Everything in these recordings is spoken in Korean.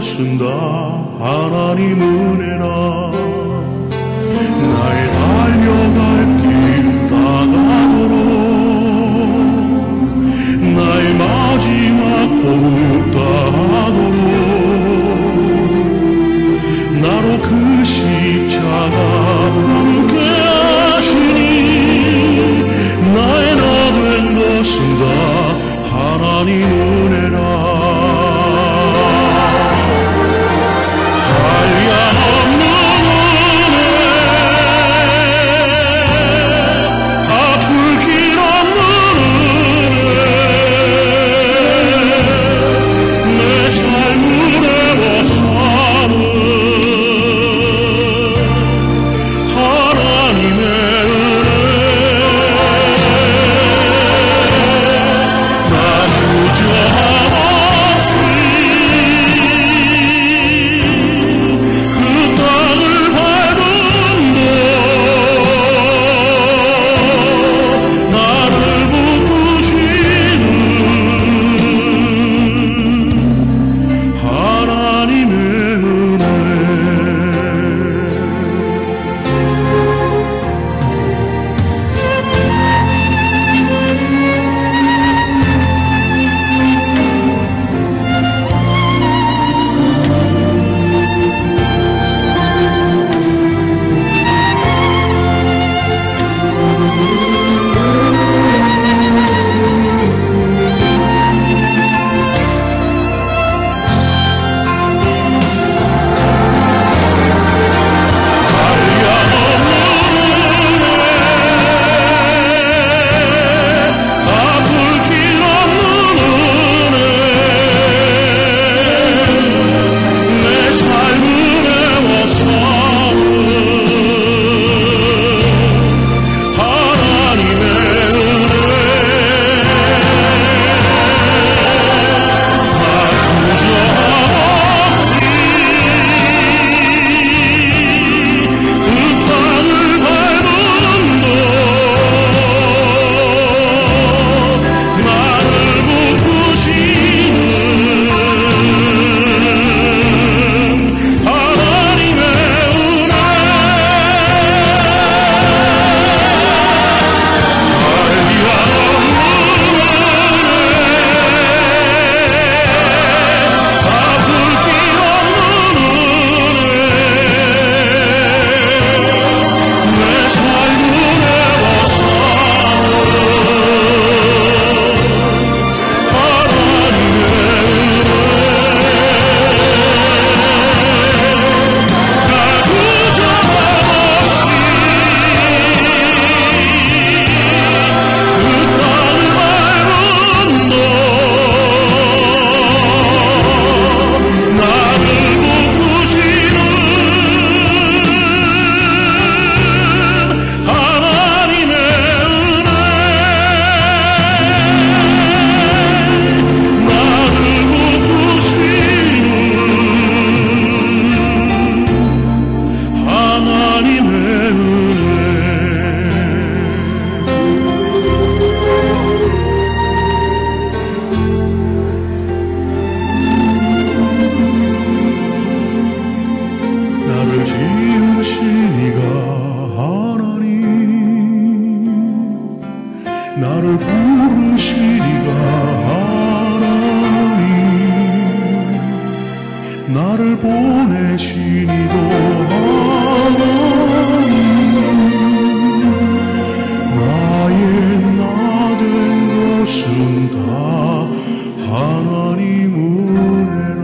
것은 다 하나님 은혜라. 나의 달려갈 길 다가도록 나의 마지막 호흡 다하도록 나로 그 십자가 함께 하시니 나의 나 된 것은 다 하나님 은혜라. 나를 부르시니가 하나님, 나를 보내시니도 하나님, 나의 나 된 것은 다 하나님 은혜라.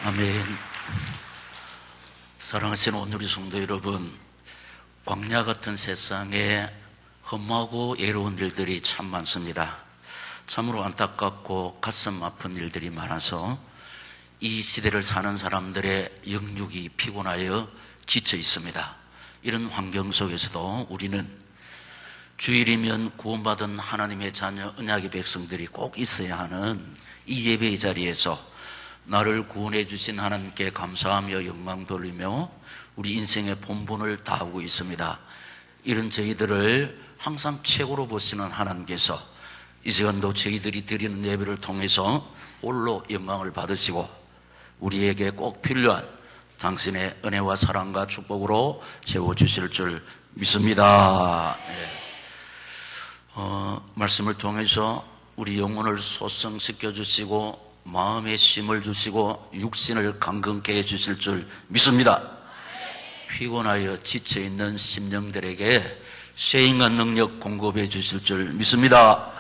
아멘. 사랑하시는 오늘 우리 성도 여러분, 광야 같은 세상에 험하고 애로운 일들이 참 많습니다. 참으로 안타깝고 가슴 아픈 일들이 많아서 이 시대를 사는 사람들의 영육이 피곤하여 지쳐 있습니다. 이런 환경 속에서도 우리는 주일이면 구원받은 하나님의 자녀 언약의 백성들이 꼭 있어야 하는 이 예배의 자리에서 나를 구원해 주신 하나님께 감사하며 영광 돌리며 우리 인생의 본분을 다하고 있습니다. 이런 저희들을 항상 최고로 보시는 하나님께서 이 시간도 저희들이 드리는 예배를 통해서 홀로 영광을 받으시고 우리에게 꼭 필요한 당신의 은혜와 사랑과 축복으로 채워주실 줄 믿습니다. 말씀을 통해서 우리 영혼을 소성시켜 주시고 마음의 힘을 주시고 육신을 강건케 해주실 줄 믿습니다. 피곤하여 지쳐있는 심령들에게 쇠인간 능력 공급해 주실 줄 믿습니다.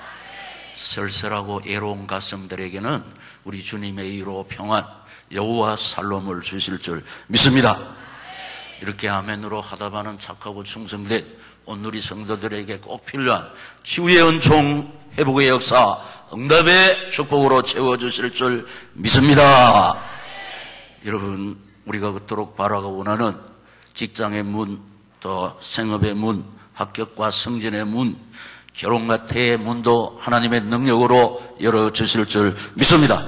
쓸쓸하고 애로운 가슴들에게는 우리 주님의 이로 평안, 여호와 살롬을 주실 줄 믿습니다. 이렇게 아멘으로 하다바는 착하고 충성된 오늘의 성도들에게 꼭 필요한 치유의 은총, 회복의 역사, 응답의 축복으로 채워주실 줄 믿습니다. 여러분, 우리가 그토록 바라고 원하는 직장의 문, 또 생업의 문, 합격과 승진의 문, 결혼과 태의 문도 하나님의 능력으로 열어주실 줄 믿습니다.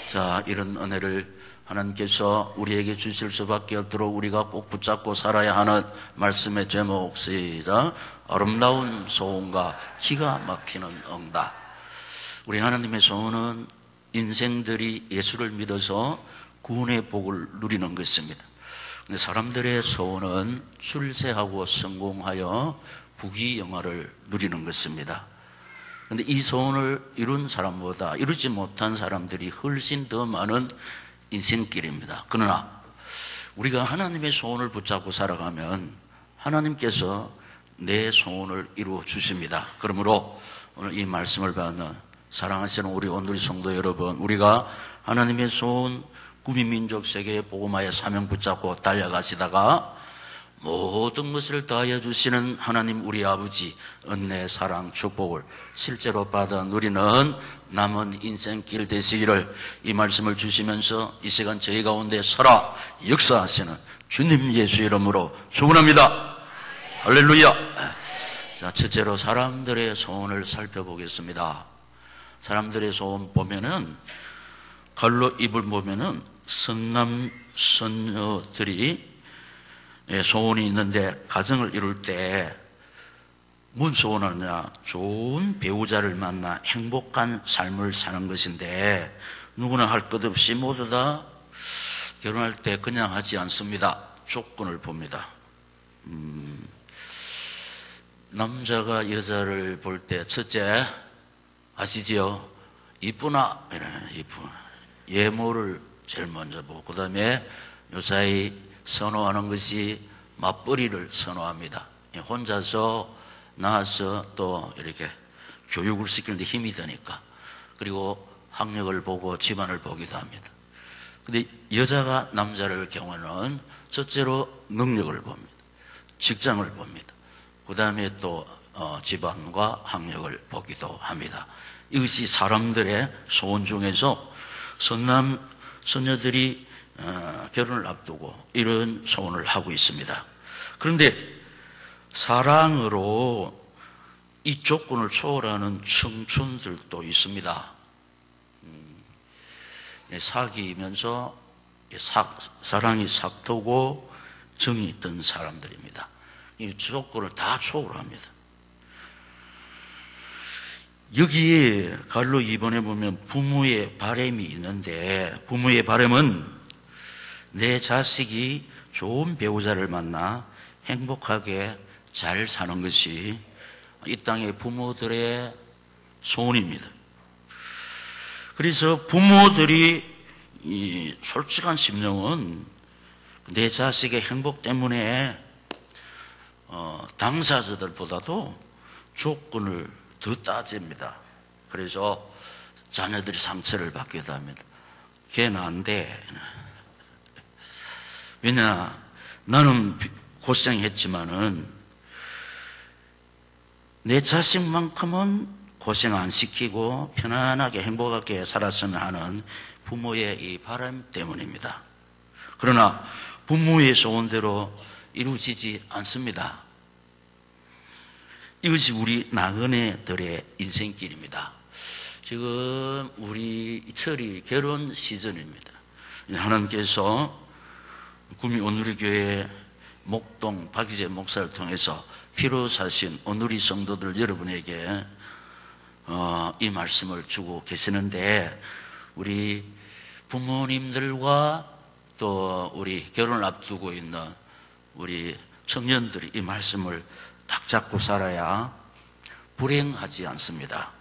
자, 이런 은혜를 하나님께서 우리에게 주실 수밖에 없도록 우리가 꼭 붙잡고 살아야 하는 말씀의 제목, 시작. 아름다운 소원과 기가 막히는 응답. 우리 하나님의 소원은 인생들이 예수를 믿어서 구원의 복을 누리는 것입니다. 근데 사람들의 소원은 출세하고 성공하여 부귀영화를 누리는 것입니다. 그런데 이 소원을 이룬 사람보다 이루지 못한 사람들이 훨씬 더 많은 인생길입니다. 그러나 우리가 하나님의 소원을 붙잡고 살아가면 하나님께서 내 소원을 이루어 주십니다. 그러므로 오늘 이 말씀을 받는 사랑하시는 우리 온누리 성도 여러분, 우리가 하나님의 소원, 구민민족 세계의 복음화의 사명 붙잡고 달려가시다가 모든 것을 다하여 주시는 하나님 우리 아버지 은혜, 사랑, 축복을 실제로 받아 누리는 남은 인생길 되시기를 이 말씀을 주시면서 이 시간 저희 가운데 살아 역사하시는 주님 예수 이름으로 축원합니다. 할렐루야. 자, 첫째로 사람들의 소원을 살펴보겠습니다. 사람들의 소원 보면은 갈로 입을 보면은 선남 선녀들이 소원이 있는데 가정을 이룰 때 뭔 소원하느냐? 좋은 배우자를 만나 행복한 삶을 사는 것인데 누구나 할 것 없이 모두 다 결혼할 때 그냥 하지 않습니다. 조건을 봅니다. 남자가 여자를 볼 때 첫째 아시지요? 이쁘나? 이쁘. 예모를 제일 먼저 보고 그 다음에 요사이 선호하는 것이 맞벌이를 선호합니다. 혼자서 낳아서 또 이렇게 교육을 시키는데 힘이 드니까. 그리고 학력을 보고 집안을 보기도 합니다. 근데 여자가 남자를 경우는 첫째로 능력을 봅니다. 직장을 봅니다. 그 다음에 또 집안과 학력을 보기도 합니다. 이것이 사람들의 소원 중에서 선남 선녀들이 결혼을 앞두고 이런 소원을 하고 있습니다. 그런데 사랑으로 이 조건을 초월하는 청춘들도 있습니다. 사귀면서 사랑이 삭도고 정이 있던 사람들입니다. 이 조건을 다 초월합니다. 여기에 갈로 2번에 보면 부모의 바람이 있는데 부모의 바람은 내 자식이 좋은 배우자를 만나 행복하게 잘 사는 것이 이 땅의 부모들의 소원입니다. 그래서 부모들이 이 솔직한 심령은 내 자식의 행복 때문에 당사자들보다도 조건을 더 따집니다. 그래서 자녀들이 상처를 받기도 합니다. 걔는 안 돼. 왜냐, 나는 고생했지만은 내 자식만큼은 고생 안 시키고 편안하게 행복하게 살았으면 하는 부모의 이 바람 때문입니다. 그러나 부모의 소원대로 이루어지지 않습니다. 이것이 우리 나그네들의 인생길입니다. 지금 우리 철이 결혼 시즌입니다. 하나님께서 구미 온누리교회 목동 박희재 목사를 통해서 피로 사신 온누리 성도들 여러분에게 이 말씀을 주고 계시는데, 우리 부모님들과 또 우리 결혼을 앞두고 있는 우리 청년들이 이 말씀을 딱 잡고 살아야 불행하지 않습니다.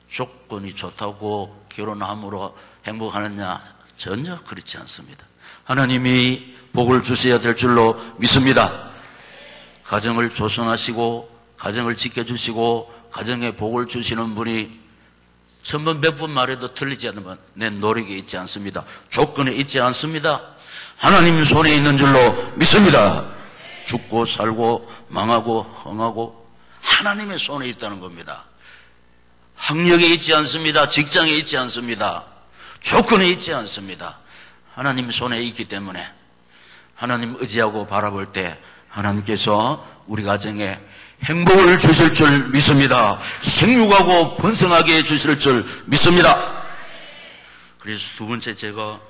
조건이 좋다고 결혼함으로 행복하느냐? 전혀 그렇지 않습니다. 하나님이 복을 주셔야 될 줄로 믿습니다. 가정을 조성하시고 가정을 지켜주시고 가정에 복을 주시는 분이 1000번 100번 말해도 틀리지 않으면 내 노력에 있지 않습니다. 조건에 있지 않습니다. 하나님 손에 있는 줄로 믿습니다. 죽고 살고 망하고 흥하고 하나님의 손에 있다는 겁니다. 학력에 있지 않습니다. 직장에 있지 않습니다. 조건에 있지 않습니다. 하나님 손에 있기 때문에 하나님 의지하고 바라볼 때 하나님께서 우리 가정에 행복을 주실 줄 믿습니다. 생육하고 번성하게 해주실 줄 믿습니다. 그래서 두 번째, 제가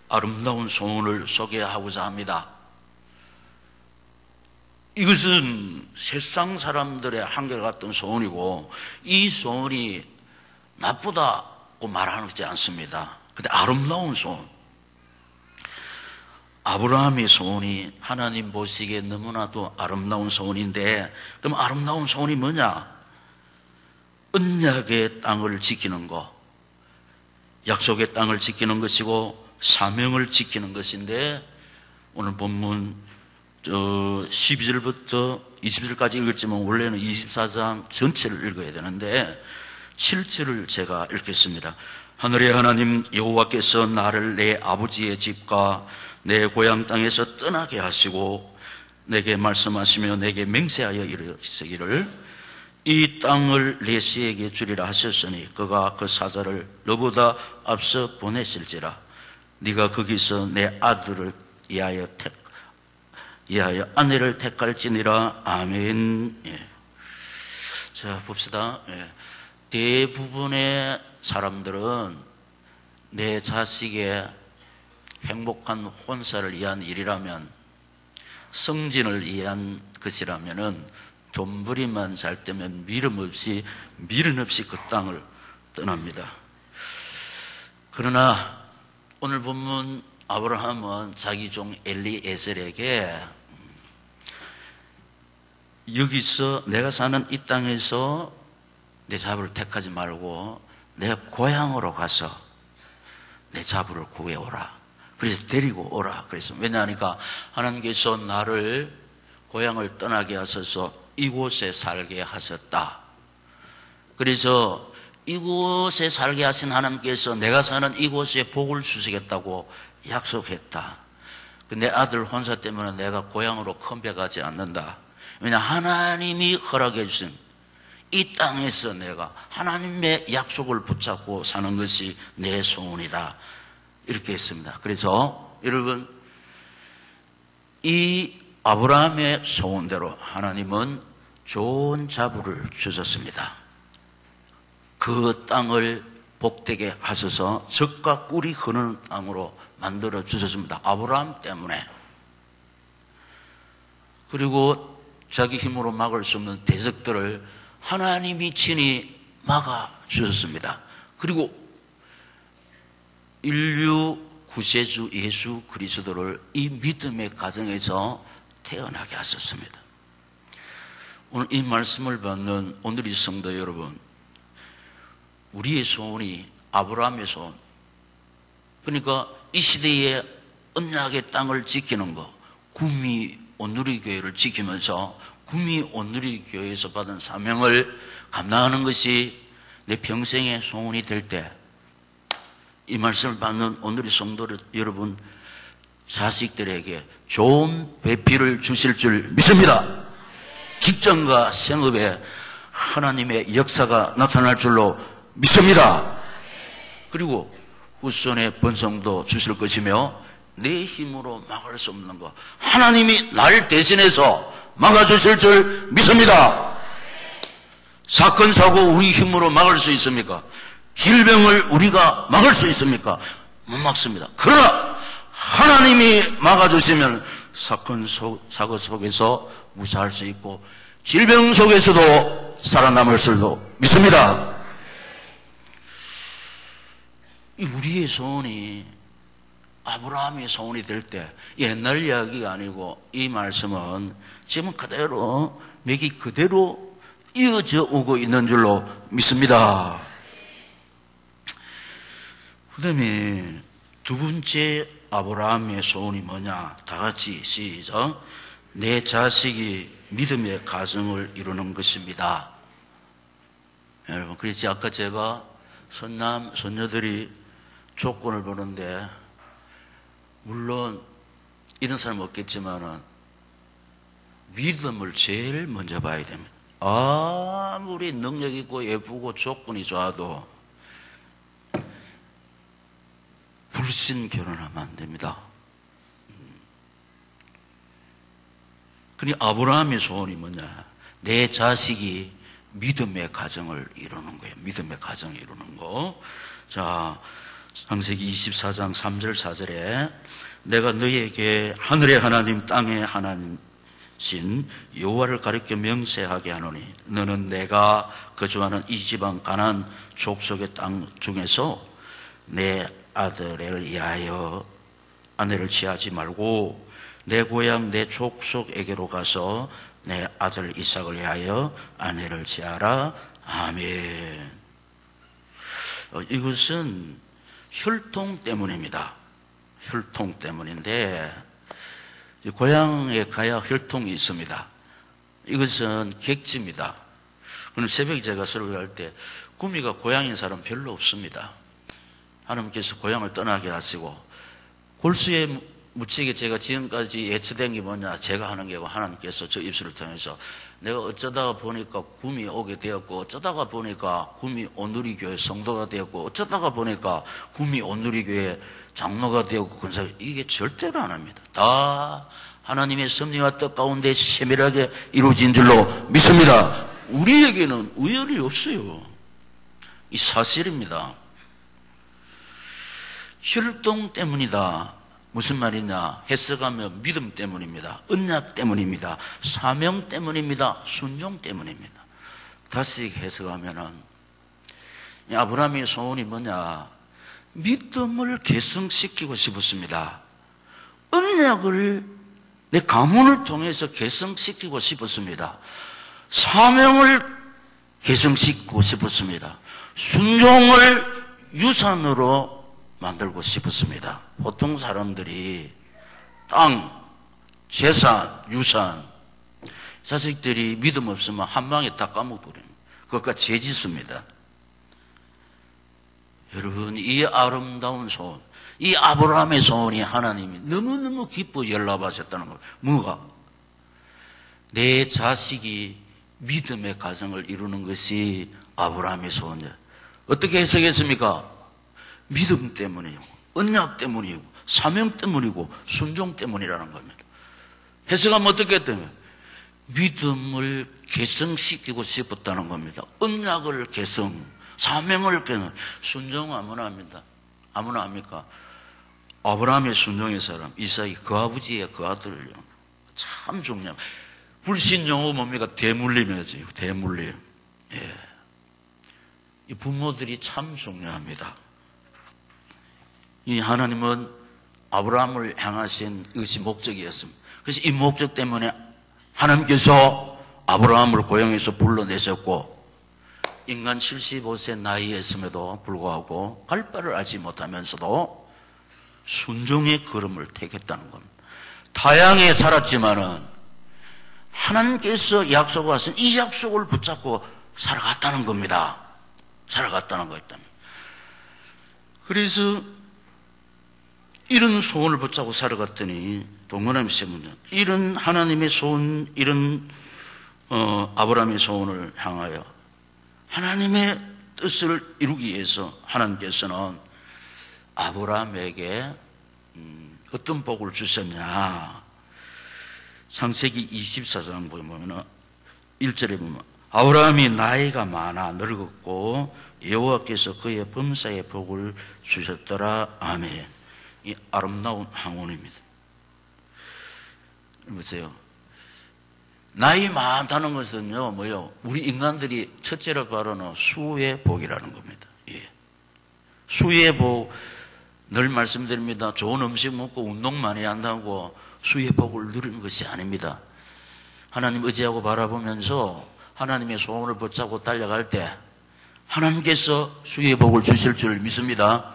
아름다운 소원을 소개하고자 합니다. 이것은 세상 사람들의 한결같은 소원이고, 이 소원이 나쁘다고 말하지 않습니다. 근데 아름다운 소원, 아브라함의 소원이 하나님 보시기에 너무나도 아름다운 소원인데, 그럼 아름다운 소원이 뭐냐? 언약의 땅을 지키는 것, 약속의 땅을 지키는 것이고 사명을 지키는 것인데, 오늘 본문 12절부터 20절까지 읽었지만 원래는 24장 전체를 읽어야 되는데 7절을 제가 읽겠습니다. 하늘의 하나님 여호와께서 나를 내 아버지의 집과 내 고향 땅에서 떠나게 하시고 내게 말씀하시며 내게 맹세하여 이르시기를 이 땅을 내 씨에게 주리라 하셨으니 그가 그 사자를 너보다 앞서 보내실지라. 네가 거기서 내 아들을 위하여 아내를 택할지니라. 아멘. 예. 자, 봅시다. 예. 대부분의 사람들은 내 자식의 행복한 혼사를 위한 일이라면, 성진을 위한 것이라면은 돈벌이만 잘 되면 미련 없이 그 땅을 떠납니다. 그러나 오늘 본문 아브라함은 자기 종 엘리에셀에게 여기서 내가 사는 이 땅에서 내 자부를 택하지 말고 내 고향으로 가서 내 자부를 구해오라. 그래서 데리고 오라. 그래서 왜냐하니까 하나님께서 나를 고향을 떠나게 하셔서 이곳에 살게 하셨다. 그래서 이곳에 살게 하신 하나님께서 내가 사는 이곳에 복을 주시겠다고 약속했다. 내 아들 혼사 때문에 내가 고향으로 컴백하지 않는다. 왜냐, 하나님이 허락해 주신 이 땅에서 내가 하나님의 약속을 붙잡고 사는 것이 내 소원이다. 이렇게 했습니다. 그래서 여러분, 이 아브라함의 소원대로 하나님은 좋은 자부를 주셨습니다. 그 땅을 복되게 하셔서 젖과 꿀이 흐르는 땅으로 만들어 주셨습니다. 아브라함 때문에. 그리고 자기 힘으로 막을 수 없는 대적들을 하나님이 친히 막아 주셨습니다. 그리고 인류 구세주 예수 그리스도를 이 믿음의 가정에서 태어나게 하셨습니다. 오늘 이 말씀을 받는 오늘의 성도 여러분, 우리의 소원이 아브라함의 소원, 그러니까 이 시대의 언약의 땅을 지키는 것, 구미 온누리교회를 지키면서 구미 온누리교회에서 받은 사명을 감당하는 것이 내 평생의 소원이 될 때, 이 말씀을 받는 오늘의 성도 여러분, 자식들에게 좋은 배필을 주실 줄 믿습니다. 직장과 생업에 하나님의 역사가 나타날 줄로 믿습니다. 그리고 후손의 번성도 주실 것이며 내 힘으로 막을 수 없는 것, 하나님이 날 대신해서 막아주실 줄 믿습니다. 사건, 사고 우리 힘으로 막을 수 있습니까? 질병을 우리가 막을 수 있습니까? 못 막습니다. 그러나 하나님이 막아주시면 사건, 사고 속에서 무사할 수 있고 질병 속에서도 살아남을 줄도 믿습니다. 우리의 소원이 아브라함의 소원이 될 때, 옛날 이야기가 아니고 이 말씀은 지금 그대로 맥이 그대로 이어져 오고 있는 줄로 믿습니다. 그 다음에 두 번째 아브라함의 소원이 뭐냐? 다 같이 시작. 내 자식이 믿음의 가정을 이루는 것입니다. 여러분, 그래서 아까 제가 선남, 선녀들이 조건을 보는데, 물론 이런 사람 없겠지만은 믿음을 제일 먼저 봐야 됩니다. 아무리 능력 있고 예쁘고 조건이 좋아도 불신 결혼하면 안 됩니다. 그러니 아브라함의 소원이 뭐냐? 내 자식이 믿음의 가정을 이루는 거예요. 믿음의 가정을 이루는 거. 자, 창세기 24장 3절 4절에 내가 너희에게 하늘의 하나님 땅의 하나님신 여호와를 가리켜 명세하게 하노니 너는 내가 거주하는 이 지방 가나안 족속의 땅 중에서 내 아들을 위하여 아내를 취하지 말고 내 고향 내 족속에게로 가서 내 아들 이삭을 위하여 아내를 취하라. 아멘. 이것은 혈통 때문입니다. 혈통 때문인데 고향에 가야 혈통이 있습니다. 이것은 객지입니다. 오늘 새벽에 제가 설교할 때 구미가 고향인 사람 별로 없습니다. 하나님께서 고향을 떠나게 하시고 골수에 묻히게 제가 지금까지 예측된 게 뭐냐? 제가 하는 게고 하나님께서 저 입술을 통해서 내가 어쩌다가 보니까 구미 오게 되었고 어쩌다가 보니까 구미 온누리교회 성도가 되었고 어쩌다가 보니까 구미 온누리교회 장로가 되었고 근사 이게 절대로 안 합니다. 다 하나님의 섭리와 뜻 가운데 세밀하게 이루어진 줄로 믿습니다. 우리에게는 우연이 없어요. 이 사실입니다. 혈통 때문이다. 무슨 말이냐? 해석하면 믿음 때문입니다. 언약 때문입니다. 사명 때문입니다. 순종 때문입니다. 다시 해석하면은 아브라함의 소원이 뭐냐? 믿음을 개성시키고 싶었습니다. 언약을 내 가문을 통해서 개성시키고 싶었습니다. 사명을 개성시키고 싶었습니다. 순종을 유산으로 만들고 싶었습니다. 보통 사람들이 땅, 재산, 유산, 자식들이 믿음 없으면 한 방에 다 까먹어버립니다. 그것과 죄짓습니다. 여러분, 이 아름다운 소원, 이 아브라함의 소원이 하나님이 너무너무 기뻐 연락하셨다는 거예요. 뭐가? 내 자식이 믿음의 가정을 이루는 것이 아브라함의 소원이에요. 어떻게 해석했습니까? 믿음 때문이고 언약 때문이고 사명 때문이고 순종 때문이라는 겁니다. 해석하면 어떻게 했다면 믿음을 개성시키고 싶었다는 겁니다. 언약을 개성, 사명을 개성, 순종 아무나 합니다. 아무나 합니까? 아브라함의 순종의 사람 이삭이 그 아버지의 그 아들을요. 참 중요합니다. 불신 용어 뭡니까? 대물림이지. 대물림. 예. 이 부모들이 참 중요합니다. 이 하나님은 아브라함을 향하신 이것이 목적이었습니다. 그래서 이 목적 때문에 하나님께서 아브라함을 고향에서 불러내셨고 인간 75세 나이였음에도 불구하고 갈 바를 알지 못하면서도 순종의 걸음을 택했다는 겁니다. 타향에 살았지만은 하나님께서 약속하신 이 약속을 붙잡고 살아갔다는 겁니다. 살아갔다는 거였다면. 그래서 이런 소원을 붙잡고 살아갔더니 동그라미 세문장, 이런 하나님의 소원, 이런 아브라함의 소원을 향하여 하나님의 뜻을 이루기 위해서 하나님께서는 아브라함에게 어떤 복을 주셨냐. 창세기 24장 보면 1절에 보면 아브라함이 나이가 많아 늙었고 여호와께서 그의 범사에 복을 주셨더라. 아멘. 이 아름다운 항원입니다. 보세요. 나이 많다는 것은요, 뭐요? 우리 인간들이 첫째로 바로는 수의 복이라는 겁니다. 예. 수의 복, 늘 말씀드립니다. 좋은 음식 먹고 운동 많이 한다고 수의 복을 누리는 것이 아닙니다. 하나님 의지하고 바라보면서 하나님의 소원을 붙잡고 달려갈 때 하나님께서 수의 복을 주실 줄 믿습니다.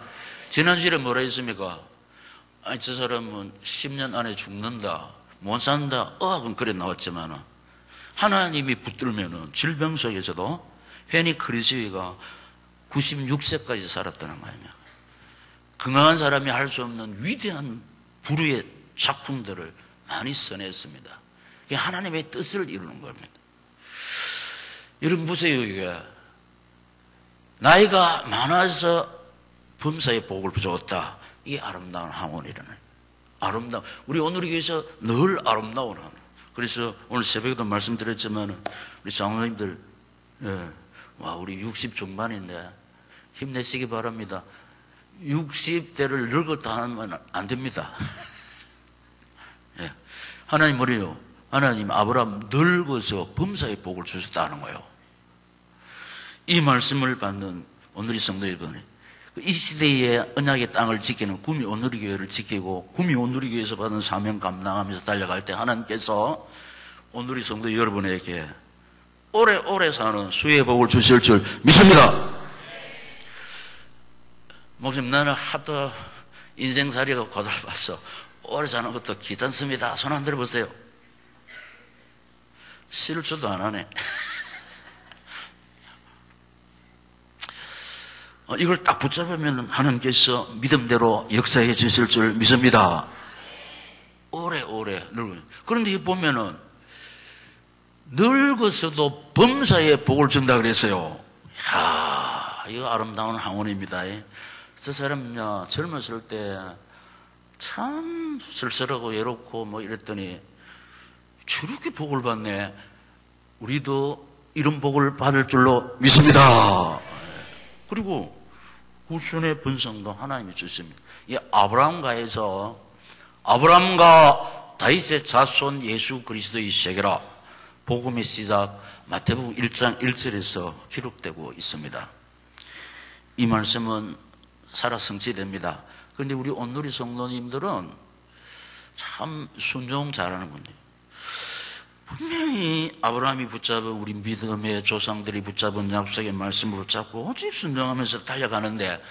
지난주에 뭐라 했습니까? 아니, 저 사람은 10년 안에 죽는다, 못 산다, 의학은 그래 나왔지만 하나님이 붙들면은 질병 속에서도 헤니 크리스위가 96세까지 살았다는 거예요. 건강한 사람이 할 수 없는 위대한 불후의 작품들을 많이 써냈습니다. 그게 하나님의 뜻을 이루는 겁니다. 여러분 보세요. 이게 나이가 많아서 범사의 복을 주었다. 이게 아름다운 항원이라는, 아름다운, 우리 오늘의 교회에서 늘 아름다운 항원. 그래서 오늘 새벽에도 말씀드렸지만 우리 장로님들, 와, 우리 60 중반인데 힘내시기 바랍니다. 60대를 늙었다 하면 안 됩니다. 예. 하나님 뭐래요? 하나님 아브라함 늙어서 범사의 복을 주셨다는 거예요. 이 말씀을 받는 오늘의 성도 여러분, 이 시대의 언약의 땅을 지키는 구미 오누리 교회를 지키고 구미 오누리 교회에서 받은 사명 감당하면서 달려갈 때 하나님께서 오누리 성도 여러분에게 오래오래 사는 수의 복을 주실 줄 믿습니다. 목사님, 나는 하도 인생살이가 고달파서 오래 사는 것도 귀찮습니다. 손 안 들어보세요. 실수도 안 하네. 이걸 딱 붙잡으면 하나님께서 믿음대로 역사해 주실 줄 믿습니다. 오래오래 늙어요. 그런데 이 보면은 늙어서도 범사에 복을 준다 그랬어요. 이야, 이거 아름다운 항원입니다. 저 사람은요, 젊었을 때 참 쓸쓸하고 외롭고 뭐 이랬더니 저렇게 복을 받네. 우리도 이런 복을 받을 줄로 믿습니다. 그리고 후손의 번성도 하나님이 주십니다. 이 아브라함가에서 아브라함과 다윗의 자손 예수 그리스도의 세계라 복음의 시작 마태복음 1장 1절에서 기록되고 있습니다. 이 말씀은 살아 성취됩니다. 그런데 우리 온누리 성도님들은 참 순종 잘하는 분이에요. 분명히 아브라함이 붙잡은 우리 믿음의 조상들이 붙잡은 약속의 말씀을 붙잡고 오직 순종하면서 달려가는데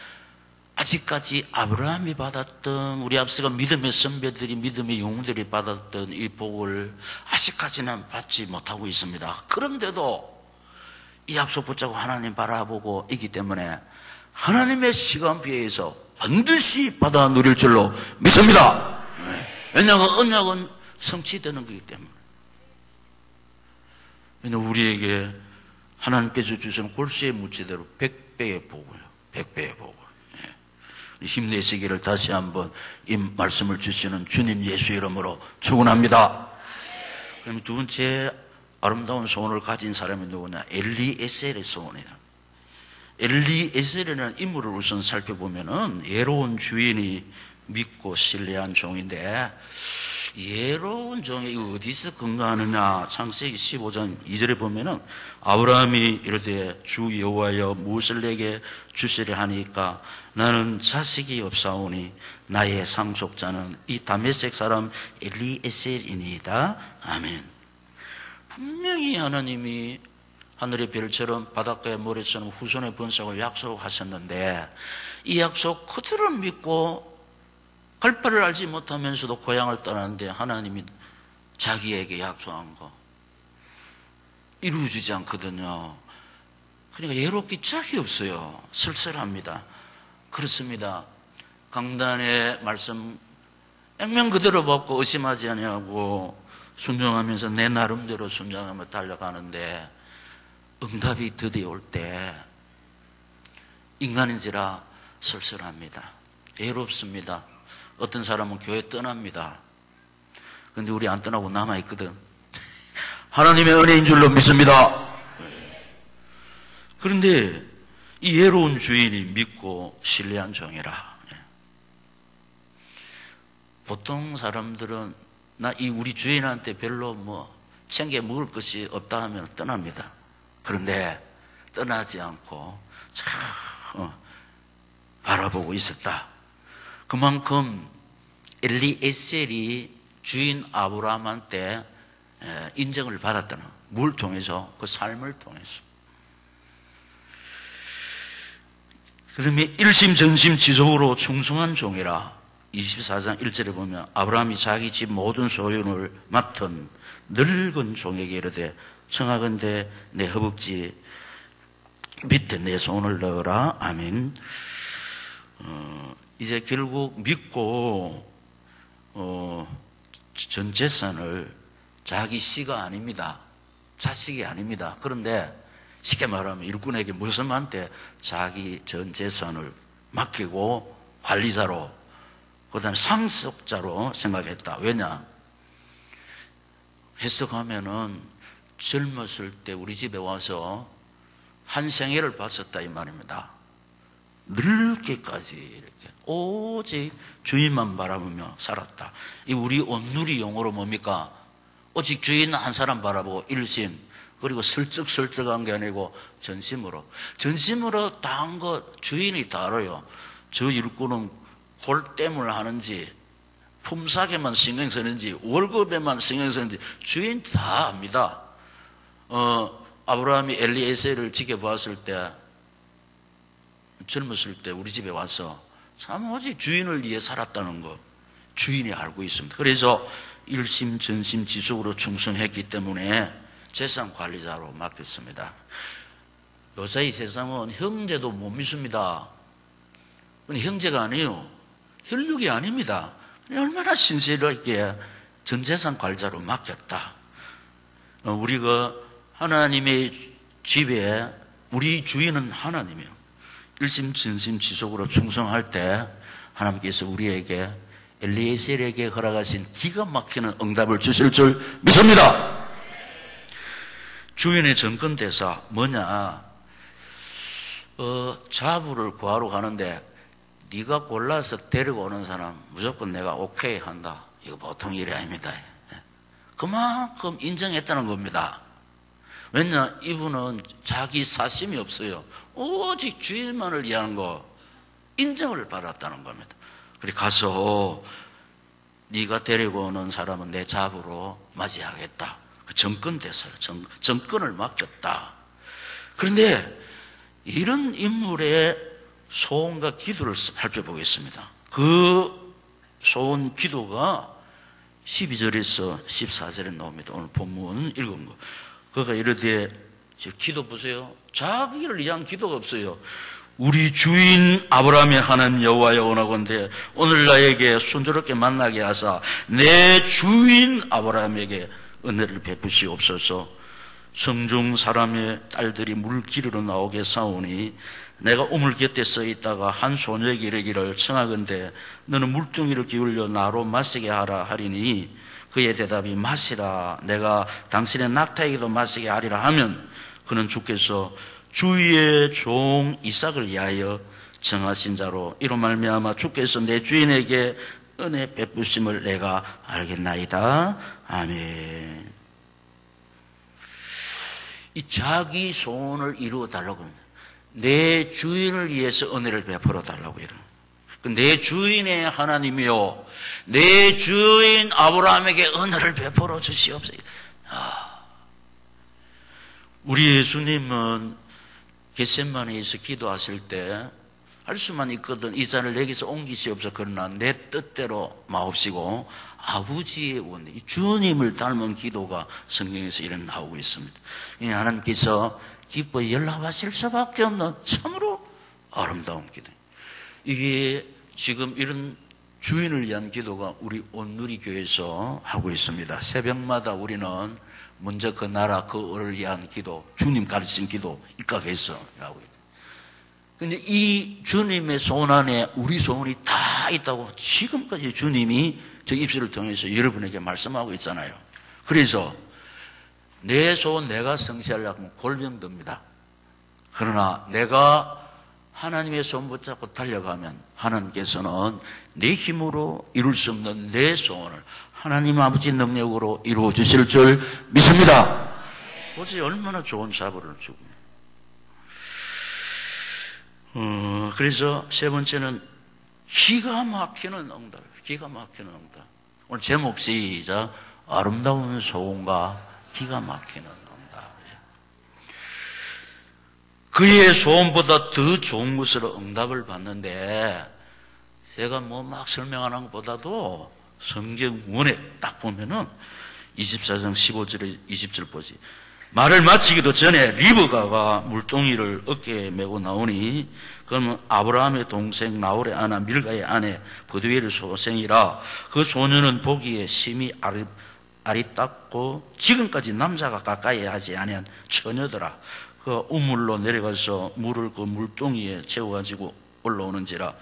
아직까지 아브라함이 받았던 우리 앞서가 믿음의 선배들이 믿음의 영웅들이 받았던 이 복을 아직까지는 받지 못하고 있습니다. 그런데도 이 약속 붙잡고 하나님 바라보고 있기 때문에 하나님의 시간표에서 반드시 받아 누릴 줄로 믿습니다. 왜냐하면 언약은 성취되는 거기 때문에. 왜냐하면 우리에게 하나님께서 주시는 골수의 무치대로 100배의 복을, 100배의 복을. 힘내시기를 다시 한번 이 말씀을 주시는 주님 예수 이름으로 축원합니다. 그럼 두 번째 아름다운 소원을 가진 사람이 누구냐? 엘리에셀의 소원이다. 엘리에셀이라는 인물을 우선 살펴보면은 예로운 주인이 믿고 신뢰한 종인데, 예로운 종이 어디서 근거하느냐? 창세기 15장 2절에 보면은 아브라함이 이르되 주 여호와여 무엇을 내게 주시려 하니까 나는 자식이 없사오니 나의 상속자는 이 다메섹 사람 엘리에셀이니이다. 아멘. 분명히 하나님이 하늘의 별처럼 바닷가의 모래처럼 후손의 번성을 약속하셨는데 이 약속 그대로 믿고 갈 바를 알지 못하면서도 고향을 떠나는데 하나님이 자기에게 약속한 거 이루어지지 않거든요. 그러니까 예롭기 짝이 없어요. 쓸쓸합니다. 그렇습니다. 강단의 말씀 액면 그대로 받고 의심하지 아니하고 순종하면서 내 나름대로 순종하며 달려가는데 응답이 드디어 올 때 인간인지라 쓸쓸합니다. 외롭습니다. 어떤 사람은 교회 떠납니다. 근데 우리 안 떠나고 남아있거든. 하나님의 은혜인 줄로 믿습니다. 그런데 이 외로운 주인이 믿고 신뢰한 종이라. 보통 사람들은 우리 주인한테 별로 챙겨 먹을 것이 없다 하면 떠납니다. 그런데 떠나지 않고 참 바라보고 있었다. 그만큼 엘리에셀이 주인 아브라함한테 인정을 받았다는, 뭘 통해서? 그 삶을 통해서. 그러면 일심전심지속으로 충성한 종이라 24장 1절에 보면 아브라함이 자기 집 모든 소유를 맡은 늙은 종에게 이르되 청하건대 내 허벅지 밑에 내 손을 넣어라. 아멘. 이제 결국 믿고 전 재산을, 자기 씨가 아닙니다. 자식이 아닙니다. 그런데 쉽게 말하면 일꾼에게 무슨한테 자기 전 재산을 맡기고 관리자로, 그 다음에 상속자로 생각했다. 왜냐? 해석하면은 젊었을 때 우리 집에 와서 한 생애를 바쳤다 이 말입니다. 늙게까지 이렇게 오직 주인만 바라보며 살았다. 이 우리 온누리 용어로 뭡니까? 오직 주인 한 사람 바라보고 일심, 그리고 슬쩍슬쩍한 게 아니고 전심으로 다 한 거 주인이 다 알아요. 저 일꾼은 골땜을 하는지 품삯에만 신경 쓰는지 월급에만 신경 쓰는지 주인 다 압니다. 아브라함이 엘리에셀을 지켜보았을 때, 젊었을 때 우리 집에 와서 참 오직 주인을 위해 살았다는 거 주인이 알고 있습니다. 그래서 일심 전심 지속으로 충성했기 때문에 재산 관리자로 맡겼습니다. 요새 이 세상은 형제도 못 믿습니다. 형제가 아니에요. 혈육이 아닙니다. 얼마나 신실하게 전 재산 관리자로 맡겼다. 우리가 하나님의 집에 우리 주인은 하나님이에요. 일심 전심 지속으로 충성할 때 하나님께서 우리에게 엘리에셀에게 허락하신 기가 막히는 응답을 주실 줄 믿습니다. 주인의 정권대사 뭐냐? 자부를 구하러 가는데 네가 골라서 데리고 오는 사람 무조건 내가 오케이 한다. 이거 보통 일이 아닙니다. 그만큼 인정했다는 겁니다. 왜냐? 이분은 자기 사심이 없어요. 오직 주인만을 위한 거 인정을 받았다는 겁니다. 그래 가서 네가 데리고 오는 사람은 내 잡으로 맞이하겠다. 그 정권대사요. 정권을 맡겼다. 그런데 이런 인물의 소원과 기도를 살펴보겠습니다. 그 소원 기도가 12절에서 14절에 나옵니다. 오늘 본문 읽은 거. 그가 이르되, 기도 보세요. 자기를 위한 기도가 없어요. 우리 주인 아브라함의 하나님 여호와여 원하건대 오늘 나에게 순조롭게 만나게 하사 내 주인 아브라함에게 은혜를 베푸시옵소서. 성중 사람의 딸들이 물 기르러 나오게 싸우니 내가 우물 곁에 서 있다가 한 소녀에게 이르기를 청하건대 너는 물동이를 기울여 나로 마시게 하라 하리니 그의 대답이 마시라 내가 당신의 낙타에게도 마시게 하리라 하면 그는 주께서 주의 종 이삭을 위하여 정하신 자로 이로 말미암아 주께서 내 주인에게 은혜 베푸심을 내가 알겠나이다. 아멘. 이 자기 소원을 이루어 달라고 합니다. 내 주인을 위해서 은혜를 베풀어 달라고 이래요. 내 주인의 하나님이요 내 주인 아브라함에게 은혜를 베풀어 주시옵소서. 우리 예수님은 겟세마네에서 기도하실 때 할 수만 있거든. 이 잔을 내게서 옮기시옵소서. 그러나 내 뜻대로 마옵시고 아버지의 원, 주님을 닮은 기도가 성경에서 이런 나오고 있습니다. 하나님께서 기뻐 연락하실 수밖에 없는 참으로 아름다운 기도. 이게 지금 이런 주인을 위한 기도가 우리 온누리교회에서 하고 있습니다. 새벽마다 우리는 먼저 그 나라 그 을을 위한 기도, 주님 가르친 기도 입각해서 하고 있다. 근데 이 주님의 소원 안에 우리 소원이 다 있다고 지금까지 주님이 저 입술을 통해서 여러분에게 말씀하고 있잖아요. 그래서 내 소원 내가 성취하려고 하면 골병듭니다. 그러나 내가 하나님의 손 붙잡고 달려가면 하나님께서는 내 힘으로 이룰 수 없는 내 소원을 하나님 아버지 능력으로 이루어 주실 줄 믿습니다. 보세요, 얼마나 좋은 자부를 주고. 그래서 세 번째는 기가 막히는 응답. 기가 막히는 응답. 오늘 제목 시작. 아름다운 소원과 기가 막히는 응답. 그의 소원보다 더 좋은 것으로 응답을 받는데, 제가 막 설명하는 것보다도 성경원에 딱 보면은 24장 15절에 20절 보지. 말을 마치기도 전에 리브가가 물동이를 어깨에 메고 나오니, 그러면 아브라함의 동생 나홀의 아내 밀가의 아내 버두엘의 소생이라. 그 소녀는 보기에 심히 아리따고 지금까지 남자가 가까이 하지 아니한 처녀더라. 그 우물로 내려가서 물을 그 물동이에 채워가지고 올라오는지라.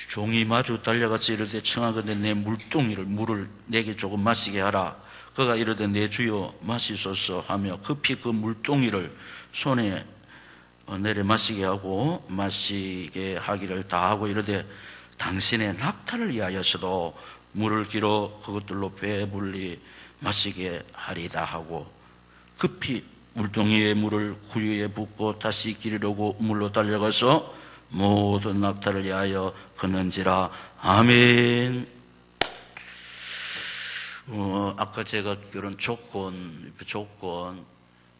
종이 마주 달려가서 이르되 청하건대 내 물을 내게 조금 마시게 하라. 그가 이르되 내 주여 마시소서 하며 급히 그 물동이를 손에 내려 마시게 하고 마시게 하기를 다하고 이르되 당신의 낙타를 위하여서도 물을 길어 그것들로 배불리 마시게 하리다 하고 급히 물동이의 물을 구유에 붓고 다시 기르려고 우물로 달려가서 모든 낙타를 위하여 걷는지라. 아멘. 아까 제가 그런 조건,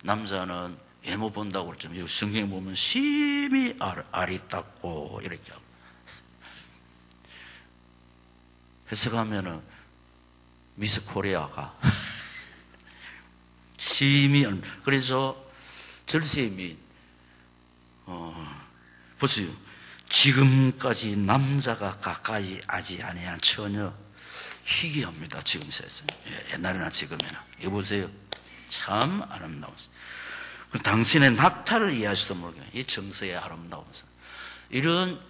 남자는 외모 본다고 그랬잖아요. 성경에 보면 심히 아리따고 이렇게 하고. 해석하면은 미스 코리아가 심히, 그래서 절세미, 보세요. 지금까지 남자가 가까이 하지 아니한 처녀. 희귀합니다. 지금 세상에. 옛날이나 지금이나. 이거 보세요. 참 아름다웠어요. 당신의 낙타를 이해하시도 모르게 이 정서의 아름다움서. 이런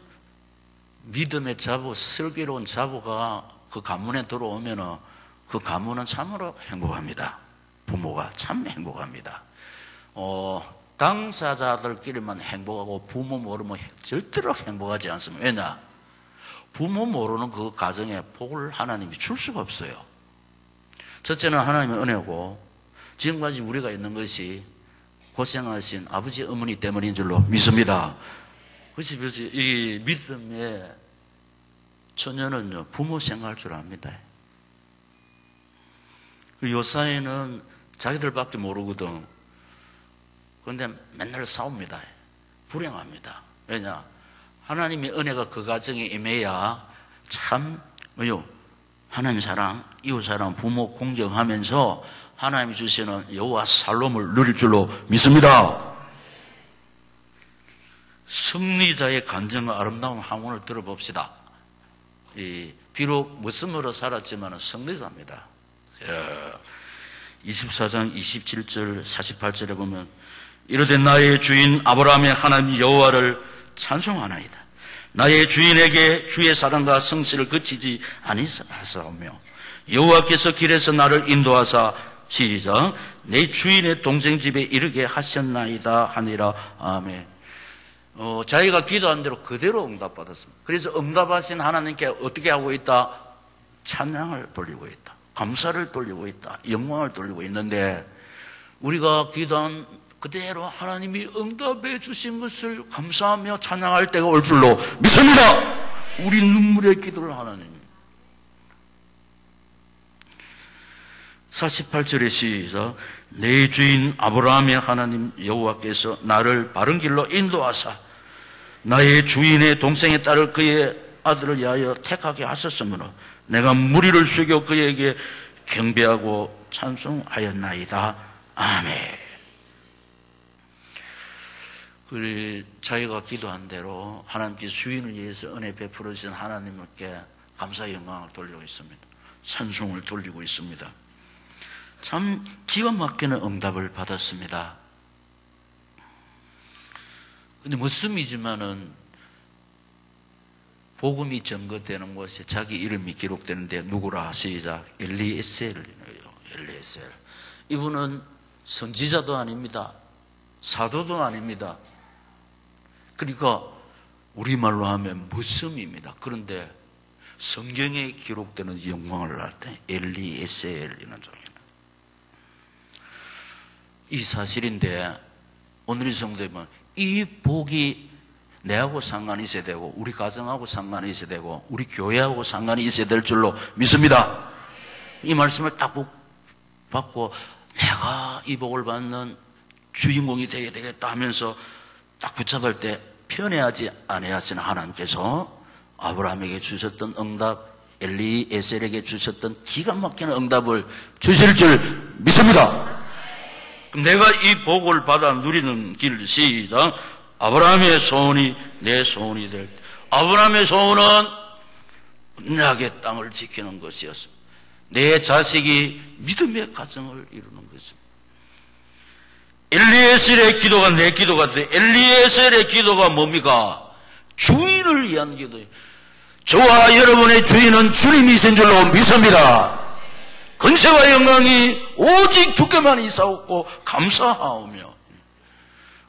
믿음의 자부, 슬기로운 자부가 그 가문에 들어오면은 그 가문은 참으로 행복합니다. 부모가 참 행복합니다. 당사자들끼리만 행복하고 부모 모르면 절대로 행복하지 않습니다. 왜냐? 부모 모르는 그 가정에 복을 하나님이 줄 수가 없어요. 첫째는 하나님의 은혜고, 지금까지 우리가 있는 것이 고생하신 아버지 어머니 때문인 줄로 믿습니다. 그렇지, 이 믿음의 처녀는요, 부모 생각할 줄 압니다. 요사이는 자기들밖에 모르거든. 그런데 맨날 싸웁니다. 불행합니다. 왜냐? 하나님의 은혜가 그 가정에 임해야 참, 하나님 사랑, 이웃 사랑, 부모 공경하면서 하나님이 주시는 여호와 살롬을 누릴 줄로 믿습니다. 승리자의 간증과 아름다운 항원을 들어봅시다. 비록 머슴으로 살았지만 승리자입니다. 24장 27절 48절에 보면 이르되 나의 주인 아브라함의 하나님 여호와를 찬송하나이다. 나의 주인에게 주의 사랑과 성실을 그치지 아니하사오며 여호와께서 길에서 나를 인도하사 시작 내 주인의 동생 집에 이르게 하셨나이다 하니라. 아멘. 자기가 기도한 대로 그대로 응답받았습니다. 그래서 응답하신 하나님께 어떻게 하고 있다? 찬양을 돌리고 있다. 감사를 돌리고 있다. 영광을 돌리고 있는데, 우리가 기도한 그대로 하나님이 응답해 주신 것을 감사하며 찬양할 때가 올 줄로 믿습니다. 우리 눈물의 기도를 하나님. 48절의 시작 내 주인 아브라함의 하나님 여호와께서 나를 바른 길로 인도하사 나의 주인의 동생의 딸을 그의 아들을 위하여 택하게 하셨으므로 내가 무리를 숙여 그에게 경배하고 찬송하였나이다. 아멘. 그리 자기가 기도한 대로 하나님께서 주인을 위해서 은혜 베풀어 주신 하나님께 감사의 영광을 돌리고 있습니다. 찬송을 돌리고 있습니다. 참 기가 막히는 응답을 받았습니다. 근데 머슴이지만은 복음이 전거되는 곳에 자기 이름이 기록되는데 누구라 시작 엘리에셀이에요. 엘리에셀. 이분은 선지자도 아닙니다. 사도도 아닙니다. 그러니까 우리말로 하면 머슴입니다. 그런데 성경에 기록되는 영광을 나타내 엘리에셀이라는 종이에요. 이 사실인데 오늘 이 성도에 보면 이 복이 내하고 상관이 있어야 되고 우리 가정하고 상관이 있어야 되고 우리 교회하고 상관이 있어야 될 줄로 믿습니다. 이 말씀을 딱 받고 내가 이 복을 받는 주인공이 되게 되겠다 하면서 딱 붙잡을 때 편애하지 아니하시는 하나님께서 아브라함에게 주셨던 응답, 엘리에셀에게 주셨던 기가 막히는 응답을 주실 줄 믿습니다. 그럼 내가 이 복을 받아 누리는 길 시작. 아브라함의 소원이 내 소원이 될 때. 아브라함의 소원은 언약의 땅을 지키는 것이었습니다. 내 자식이 믿음의 가정을 이루는 것입니다. 엘리에셀의 기도가 내 기도가 돼. 엘리에셀의 기도가 뭡니까? 주인을 위한 기도예요. 저와 여러분의 주인은 주님이신 줄로 믿습니다. 권세와 영광이 오직 주께만 있사옵고 감사하오며.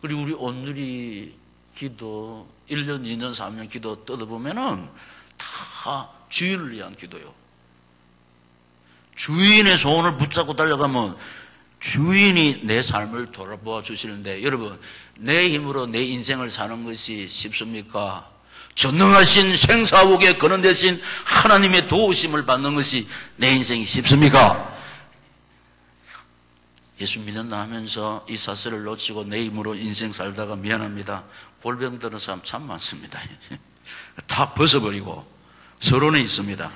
그리고 우리 오늘이 기도 1년, 2년, 3년 기도 뜯어보면은 다 주인을 위한 기도요. 주인의 소원을 붙잡고 달려가면 주인이 내 삶을 돌아보아 주시는데 여러분 내 힘으로 내 인생을 사는 것이 쉽습니까? 전능하신 생사옥에 거론되신 하나님의 도우심을 받는 것이 내 인생이 쉽습니까? 예수 믿는다 하면서 이 사실을 놓치고 내 힘으로 인생 살다가 미안합니다. 골병 드는 사람 참 많습니다. 다 벗어버리고 서론에 있습니다.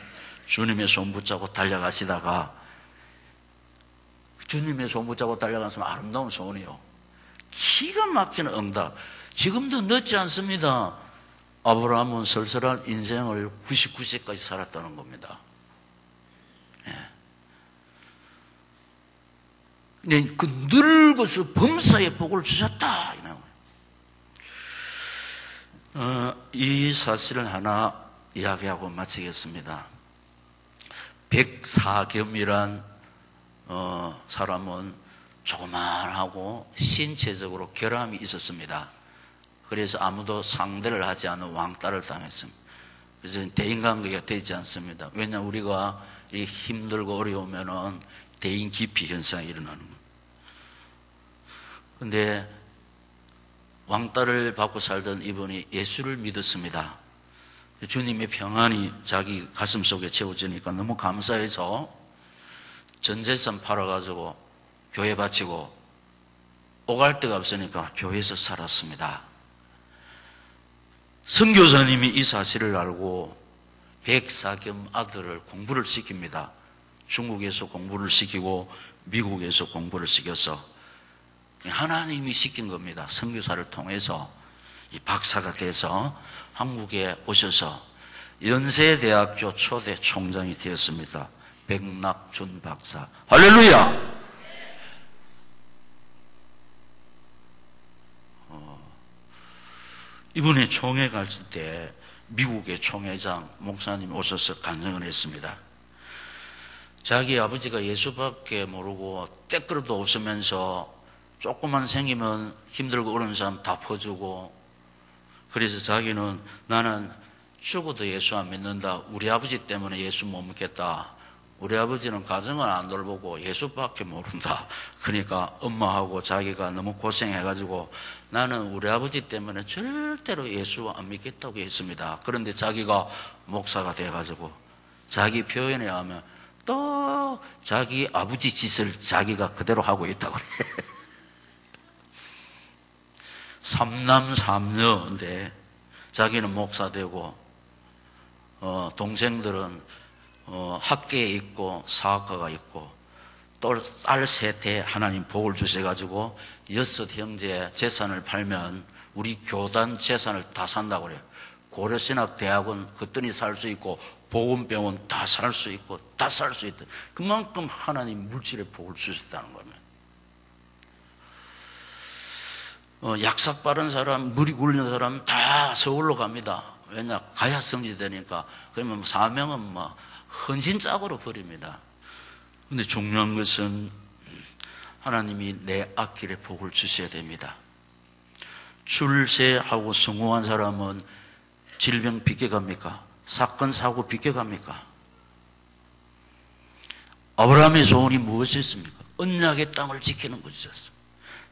주님의 손 붙잡고 달려가시다가 주님의 손 붙잡고 달려가시면 아름다운 소원이요. 기가 막히는 응답. 지금도 늦지 않습니다. 아브라함은 설설한 인생을 99세까지 살았다는 겁니다. 예. 그 늙어서 범사의 복을 주셨다. 이 사실을 하나 이야기하고 마치겠습니다. 백사겸이란 사람은 조그만하고 신체적으로 결함이 있었습니다. 그래서 아무도 상대를 하지 않은 왕따를 당했습니다. 그래서 대인관계가 되지 않습니다. 왜냐하면 우리가 힘들고 어려우면은 대인 기피 현상이 일어나는 거예요. 그런데 왕따를 받고 살던 이분이 예수를 믿었습니다. 주님의 평안이 자기 가슴 속에 채워지니까 너무 감사해서 전 재산 팔아가지고 교회 바치고 오갈 데가 없으니까 교회에서 살았습니다. 선교사님이 이 사실을 알고 백사겸 아들을 공부를 시킵니다. 중국에서 공부를 시키고 미국에서 공부를 시켜서 하나님이 시킨 겁니다. 선교사를 통해서 이 박사가 돼서 한국에 오셔서 연세대학교 초대 총장이 되었습니다. 백낙준 박사. 할렐루야! 이번에 총회 갔을 때 미국의 총회장 목사님이 오셔서 간증을 했습니다. 자기 아버지가 예수밖에 모르고 떼끄러도 없으면서 조금만 생기면 힘들고 어려운 사람 다 퍼주고, 그래서 자기는 나는 죽어도 예수 안 믿는다. 우리 아버지 때문에 예수 못 믿겠다. 우리 아버지는 가정을 안 돌보고 예수밖에 모른다. 그러니까 엄마하고 자기가 너무 고생해가지고 나는 우리 아버지 때문에 절대로 예수 안 믿겠다고 했습니다. 그런데 자기가 목사가 돼가지고 자기 표현에 하면 또 자기 아버지 짓을 자기가 그대로 하고 있다고 그래. 삼남 삼녀인데 자기는 목사 되고 동생들은 학계에 있고 사학과가 있고 또 딸 셋에 하나님 복을 주셔가지고 6 형제 재산을 팔면 우리 교단 재산을 다 산다고 그래요. 고려신학대학원 그때니 살 수 있고 보건병원 다 살 수 있고 다 살 수 있다. 그만큼 하나님 물질의 복을 주셨다는 겁니다. 약삭 빠른 사람, 물이 굴린 사람 다 서울로 갑니다. 왜냐? 가야 성지되니까. 그러면 사명은 헌신짝으로 버립니다. 근데 중요한 것은 하나님이 내 앞길에 복을 주셔야 됩니다. 출세하고 성공한 사람은 질병 비껴갑니까? 사건 사고 비껴갑니까? 아브라함의 소원이 무엇이었습니까? 언약의 땅을 지키는 것이었어요.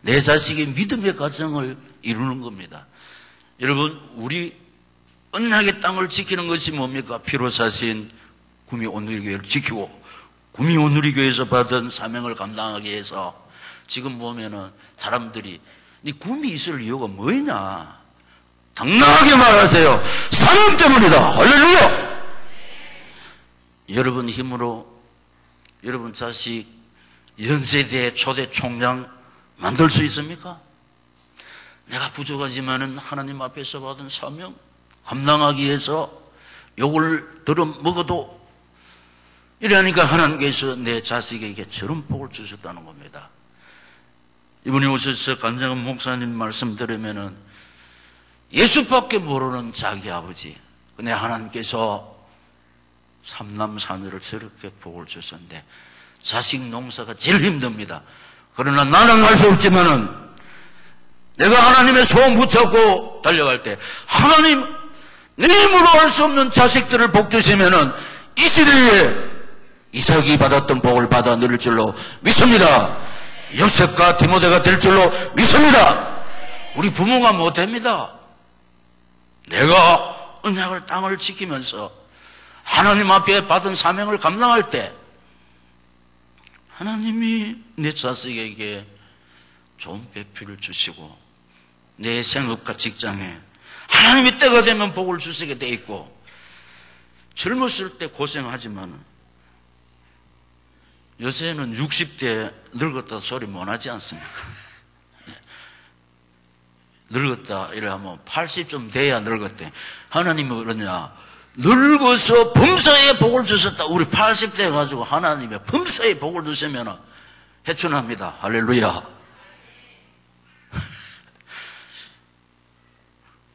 내 자식의 믿음의 가정을 이루는 겁니다. 여러분, 우리 언약의 땅을 지키는 것이 뭡니까? 피로 사신 구미 온누리교회를 지키고 구미 온누리교회에서 받은 사명을 감당하기 위해서 지금 보면은 사람들이 네 구미 있을 이유가 뭐냐? 당당하게 말하세요. 사명 때문이다. 할렐루야! 여러분 힘으로 여러분 자식 연세대 초대 총장 만들 수 있습니까? 내가 부족하지만은 하나님 앞에서 받은 사명 감당하기 위해서 욕을 들어 먹어도 이러니까 하나님께서 내 자식에게 저런 복을 주셨다는 겁니다. 이분이 오셔서 간장한 목사님 말씀 들으면은 예수밖에 모르는 자기 아버지, 근데 하나님께서 삼남 사녀를 저렇게 복을 주셨는데 자식 농사가 제일 힘듭니다. 그러나 나는 할 수 없지만은 내가 하나님의 소원 붙잡고 달려갈 때 하나님 내 힘으로 할 수 없는 자식들을 복 주시면은 이 시대에 이삭이 받았던 복을 받아 누릴 줄로 믿습니다. 요셉과 디모데가 될 줄로 믿습니다. 우리 부모가 못됩니다. 내가 언약을 땅을 지키면서 하나님 앞에 받은 사명을 감당할 때 하나님이 내 자식에게 좋은 배필을 주시고 내 생업과 직장에 하나님이 때가 되면 복을 주시게 돼 있고 젊었을 때 고생하지만 요새는 60대 늙었다 소리 못하지 않습니까? 늙었다 이러면 80좀 돼야 늙었대. 하나님은 그러냐? 늙어서 범사에 복을 주셨다. 우리 80대 가지고 하나님의 범사에 복을 주시면 해춘합니다. 할렐루야.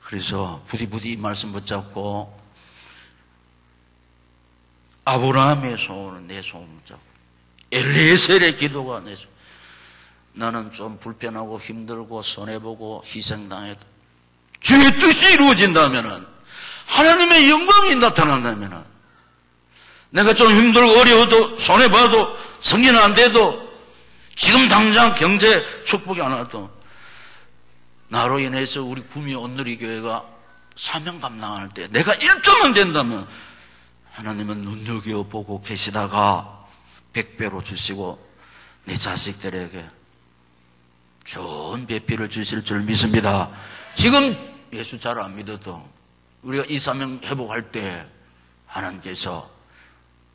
그래서 부디부디 이 말씀 붙잡고 아브라함의 소원은 내 소원 붙잡고 엘리에셀의 기도가 내 소원. 나는 좀 불편하고 힘들고 손해보고 희생당해도 주의 뜻이 이루어진다면 하나님의 영광이 나타난다면 내가 좀 힘들고 어려워도 손해봐도 성기는 안 돼도 지금 당장 경제 축복이 안 와도 나로 인해서 우리 구미 온누리교회가 사명 감당할 때 내가 1점은 된다면 하나님은 눈여겨보고 계시다가 100배로 주시고 내 자식들에게 좋은 배필을 주실 줄 믿습니다. 지금 예수 잘 안 믿어도 우리가 이 사명 회복할 때 하나님께서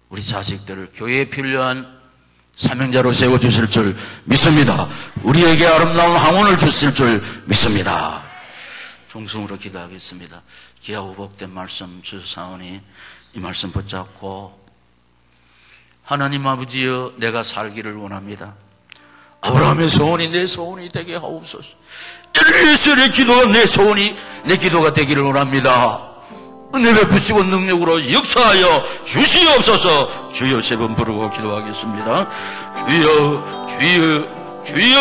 우리 자식들을 교회에 필요한 사명자로 세워주실 줄 믿습니다. 우리에게 아름다운 항원을 주실 줄 믿습니다. 종성으로 기도하겠습니다. 귀하고 복된 말씀 주사오니 이 말씀 붙잡고 하나님 아버지여 내가 살기를 원합니다. 아브라함의 소원이 내 소원이 되게 하옵소서. 엘리에셀의 기도가 내 소원이 내 기도가 되기를 원합니다. 은혜 베푸시고 능력으로 역사하여 주시옵소서. 주여 3번 부르고 기도하겠습니다. 주여 주여 주여